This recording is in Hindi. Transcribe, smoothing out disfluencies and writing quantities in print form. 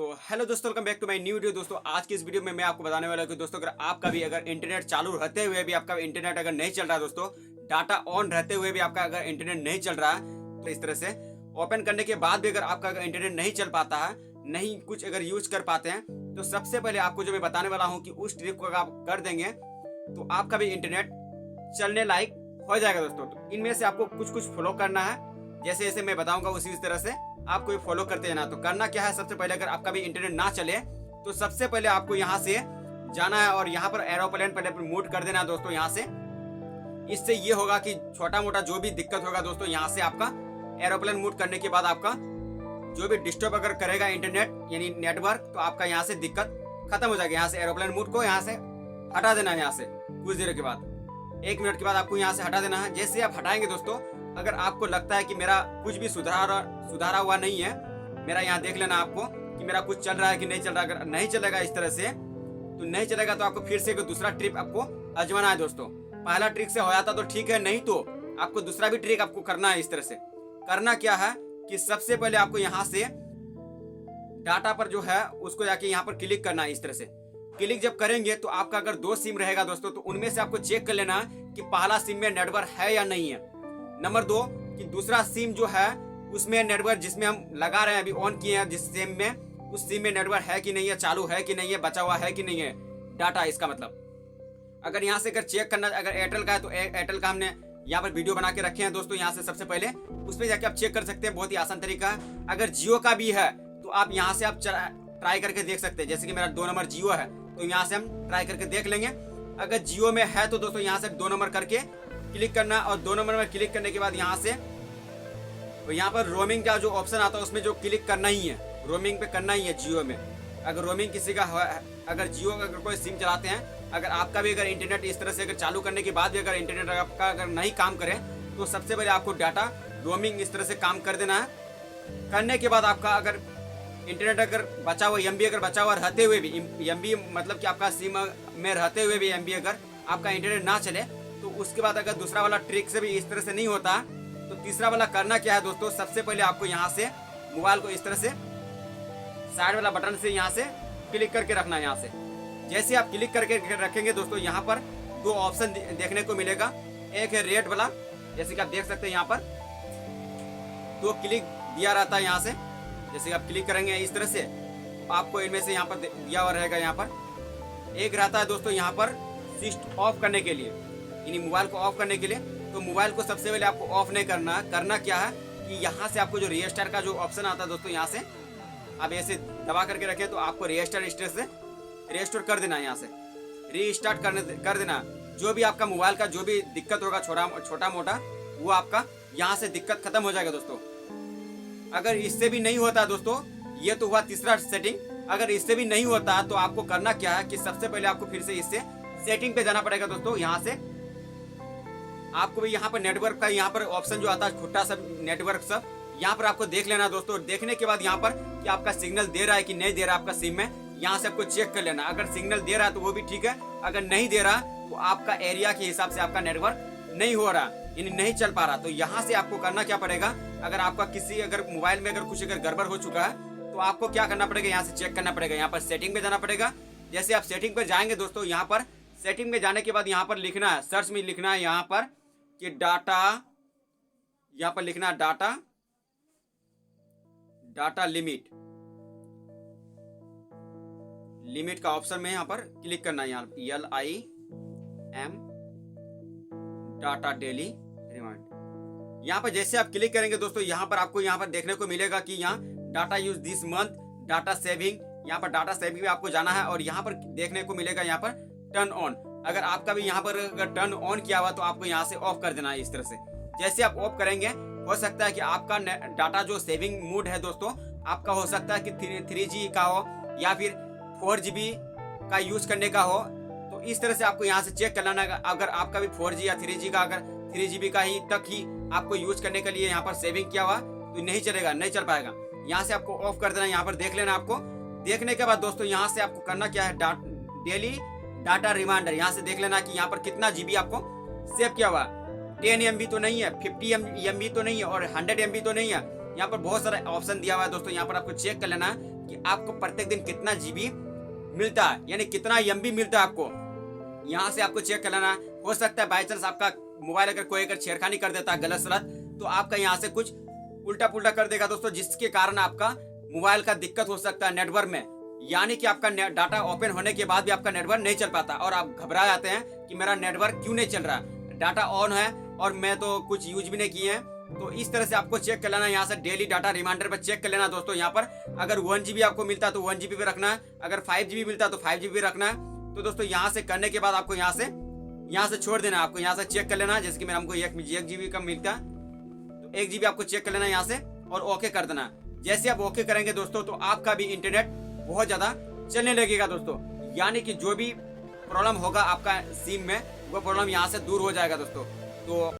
तो हेलो दोस्तों, welcome back to my new video. दोस्तों आज की इस वीडियो में मैं आपको बताने वाला हूँ कि दोस्तों अगर आपका भी अगर इंटरनेट चालू रहते हुए भी आपका इंटरनेट अगर नहीं चल रहा है, दोस्तों डाटा ऑन रहते हुए भी आपका अगर इंटरनेट नहीं चल रहा है, तो इस तरह से ओपन करने के बाद भी अगर आपका अगर इंटरनेट नहीं चल पाता है, नहीं कुछ अगर यूज कर पाते हैं, तो सबसे पहले आपको जो मैं बताने वाला हूँ कि उस ट्रिक को अगर आप कर देंगे तो आपका भी इंटरनेट चलने लायक हो जाएगा। दोस्तों तो इनमें से आपको कुछ कुछ फॉलो करना है, जैसे जैसे मैं बताऊंगा उसी तरह से आपको फॉलो करते जाना। तो करना क्या है, सबसे पहले अगर आपका भी इंटरनेट ना चले तो सबसे पहले आपको यहाँ से जाना है और यहाँ पर एरोप्लेन पहले मूड कर देना है दोस्तों यहाँ से। इससे ये होगा कि छोटा मोटा जो भी दिक्कत होगा दोस्तों, यहाँ से आपका एरोप्लेन मूड करने के बाद आपका जो भी डिस्टर्ब अगर करेगा इंटरनेट यानी नेटवर्क, तो आपका यहाँ से दिक्कत खत्म हो जाएगी। यहाँ से एरोप्लेन मूड को यहाँ से हटा देना है। यहाँ से कुछ देर के बाद 1 मिनट के बाद आपको यहाँ से हटा देना है। जैसे आप हटाएंगे दोस्तों, अगर आपको लगता है कि मेरा कुछ भी सुधारा हुआ नहीं है, मेरा यहाँ देख लेना आपको कि मेरा कुछ चल रहा है कि नहीं चल रहा। अगर नहीं चलेगा इस तरह से तो नहीं चलेगा, तो आपको फिर से दूसरा ट्रिक आपको आजमाना है दोस्तों। पहला ट्रिक से हो जाता तो ठीक है, नहीं तो आपको दूसरा भी ट्रिक आपको करना है। इस तरह से करना क्या है कि सबसे पहले आपको यहाँ से डाटा पर जो है उसको जाके यहाँ पर क्लिक करना है। इस तरह से क्लिक जब करेंगे तो आपका अगर 2 सिम रहेगा दोस्तों, तो उनमें से आपको चेक कर लेना कि पहला सिम में नेटवर्क है या नहीं है। नंबर 2 कि दूसरा सिम जो है उसमें नेटवर्क जिसमें हम लगा रहे हैं, अभी ऑन किए हैं जिस सिम में, उस सिम में नेटवर्क है कि नहीं है, चालू है कि नहीं है, बचा हुआ है कि नहीं है डाटा। इसका मतलब अगर यहाँ से अगर चेक करना, अगर एयरटेल का है तो एयरटेल का हमने यहाँ पर वीडियो बना के रखे हैं दोस्तों। यहाँ से सबसे पहले उस पर जाके आप चेक कर सकते हैं, बहुत ही आसान तरीका है। अगर जियो का भी है तो आप यहाँ से आप ट्राई करके देख सकते हैं। जैसे कि मेरा 2 नंबर जियो है, तो यहाँ से हम ट्राई करके देख लेंगे। अगर जियो में है तो दोस्तों यहाँ से 2 नंबर करके क्लिक करना, और 2 नंबर में क्लिक करने के बाद यहाँ से तो यहाँ पर रोमिंग का जो ऑप्शन आता है उसमें जो क्लिक करना ही है, रोमिंग पे करना ही है जियो में। अगर रोमिंग किसी का अगर जियो का अगर कोई सिम चलाते हैं, अगर आपका भी अगर इंटरनेट इस तरह से अगर चालू करने के बाद भी अगर इंटरनेट आपका अगर नहीं काम करे, तो सबसे पहले आपको डाटा रोमिंग इस तरह से काम कर देना है। करने के बाद आपका अगर इंटरनेट अगर बचा हुआ एमबी अगर बचा हुआ रहते हुए भी, एमबी मतलब कि आपका सिम में रहते हुए भी एमबी अगर आपका इंटरनेट ना चले, तो उसके बाद अगर दूसरा वाला ट्रिक से भी इस तरह से नहीं होता, तो तीसरा वाला करना क्या है दोस्तों, सबसे पहले आपको यहाँ से मोबाइल को इस तरह से साइड वाला बटन से यहाँ से क्लिक करके रखना है। यहाँ से जैसे आप क्लिक करके रखेंगे दोस्तों, यहाँ पर 2 ऑप्शन देखने को मिलेगा। एक है रेड वाला, जैसे कि आप देख सकते हैं यहाँ पर 2 क्लिक दिया रहता है। यहाँ से जैसे कि आप क्लिक करेंगे इस तरह से, आपको इनमें से यहाँ पर दिया हुआ रहेगा। यहाँ पर एक रहता है दोस्तों यहाँ पर स्विच ऑफ करने के लिए, यानी मोबाइल को ऑफ करने के लिए। तो मोबाइल को सबसे पहले आपको ऑफ नहीं करना, करना क्या है कि यहाँ से आपको जो रीस्टार का जो ऑप्शन आता है दोस्तों, यहाँ से आप ऐसे दबा करके रखें तो आपको रीस्टार से रेस्टोर कर देना है। यहाँ से रीस्टार्ट कर देना। जो भी आपका मोबाइल का जो भी दिक्कत होगा छोटा मोटा, वो आपका यहाँ से दिक्कत खत्म हो जाएगा दोस्तों। अगर इससे भी नहीं होता दोस्तों, ये तो हुआ तीसरा सेटिंग। अगर इससे भी नहीं होता तो आपको करना क्या है कि सबसे पहले आपको फिर से इससे सेटिंग पे जाना पड़ेगा दोस्तों। यहाँ से आपको भी यहाँ पर नेटवर्क का यहाँ पर ऑप्शन जो आता है छोटा सा नेटवर्क सब, यहाँ पर आपको देख लेना दोस्तों। देखने के बाद यहाँ पर कि आपका सिग्नल दे रहा है कि नहीं दे रहा आपका सिम में, यहाँ से आपको चेक कर लेना। अगर सिग्नल दे रहा है तो वो भी ठीक है, अगर नहीं दे रहा तो आपका एरिया के हिसाब से आपका नेटवर्क नहीं हो रहा, यानी नहीं चल पा रहा। तो यहाँ से आपको करना क्या पड़ेगा, अगर आपका किसी अगर मोबाइल में अगर कुछ अगर गड़बड़ हो चुका है, तो आपको क्या करना पड़ेगा, यहाँ से चेक करना पड़ेगा। यहाँ पर सेटिंग में जाना पड़ेगा। जैसे आप सेटिंग पर जाएंगे दोस्तों, यहाँ पर सेटिंग में जाने के बाद यहाँ पर लिखना है, सर्च में लिखना है यहाँ पर कि डाटा, यहाँ पर लिखना है डाटा लिमिट का ऑप्शन में यहाँ पर क्लिक करना है। यहाँ LIM डाटा डेली रिमाइंड, यहाँ पर जैसे आप क्लिक करेंगे दोस्तों, यहाँ पर आपको यहाँ पर देखने को मिलेगा कि यहाँ data use this month, data saving, यहाँ पर डाटा सेविंग में आपको जाना है। और यहाँ पर देखने को मिलेगा यहाँ पर टर्न ऑन। अगर आपका भी यहाँ पर अगर टर्न ऑन किया हुआ तो आपको यहाँ से ऑफ कर देना है। इस तरह से जैसे आप ऑफ करेंगे, हो सकता है कि आपका डाटा जो सेविंग मोड है दोस्तों, आपका हो सकता है कि 3G का हो या फिर 4GB का यूज करने का हो। तो इस तरह से आपको यहाँ से चेक कर लेना। अगर आपका भी 4G या 3G का अगर 3GB का ही तक ही आपको यूज करने के लिए यहाँ पर सेविंग किया हुआ, तो नहीं चलेगा, नहीं चल पाएगा। यहाँ से आपको ऑफ कर देना। यहाँ पर देख लेना। आपको देखने के बाद दोस्तों यहाँ से आपको करना क्या है, डेली डाटा रिमाइंडर, यहाँ से देख लेना कि यहाँ पर कितना GB आपको सेव किया हुआ। 10 MB तो नहीं है, 50 MB तो नहीं है और 100 MB तो नहीं है। यहाँ पर बहुत सारा ऑप्शन दिया हुआ है दोस्तों। यहाँ पर आपको चेक कर लेना कि आपको प्रत्येक दिन कितना जीबी मिलता है, यानी कितना एमबी मिलता है आपको। यहाँ से आपको चेक कर लेना। हो सकता है बाई चांस आपका मोबाइल अगर कोई अगर छेड़खानी कर देता है गलत सलत, तो आपका यहाँ से कुछ उल्टा पुल्टा कर देगा दोस्तों, जिसके कारण आपका मोबाइल का दिक्कत हो सकता है नेटवर्क में। यानी कि आपका डाटा ओपन होने के बाद भी आपका नेटवर्क नहीं चल पाता और आप घबरा जाते हैं कि मेरा नेटवर्क क्यों नहीं चल रहा, डाटा ऑन है और मैं तो कुछ यूज भी नहीं किए हैं। तो इस तरह से आपको चेक कर लेना। यहाँ से डेली डाटा रिमाइंडर पर चेक कर लेना दोस्तों। यहाँ पर अगर 1 GB आपको मिलता है तो 1 GB पे रखना है, अगर 5 GB मिलता है तो 5 GB पे रखना है। तो दोस्तों यहाँ से करने के बाद आपको यहाँ से छोड़ देना। आपको यहाँ से चेक कर लेना। जैसे कि मेरा हमको 1 GB का मिलता है तो 1 GB आपको चेक कर लेना यहाँ से और ओके कर देना। जैसे आप ओके करेंगे दोस्तों तो आपका भी इंटरनेट बहुत ज्यादा चलने लगेगा दोस्तों। यानी कि जो भी प्रॉब्लम होगा आपका सिम में वो प्रॉब्लम यहाँ से दूर हो जाएगा दोस्तों। तो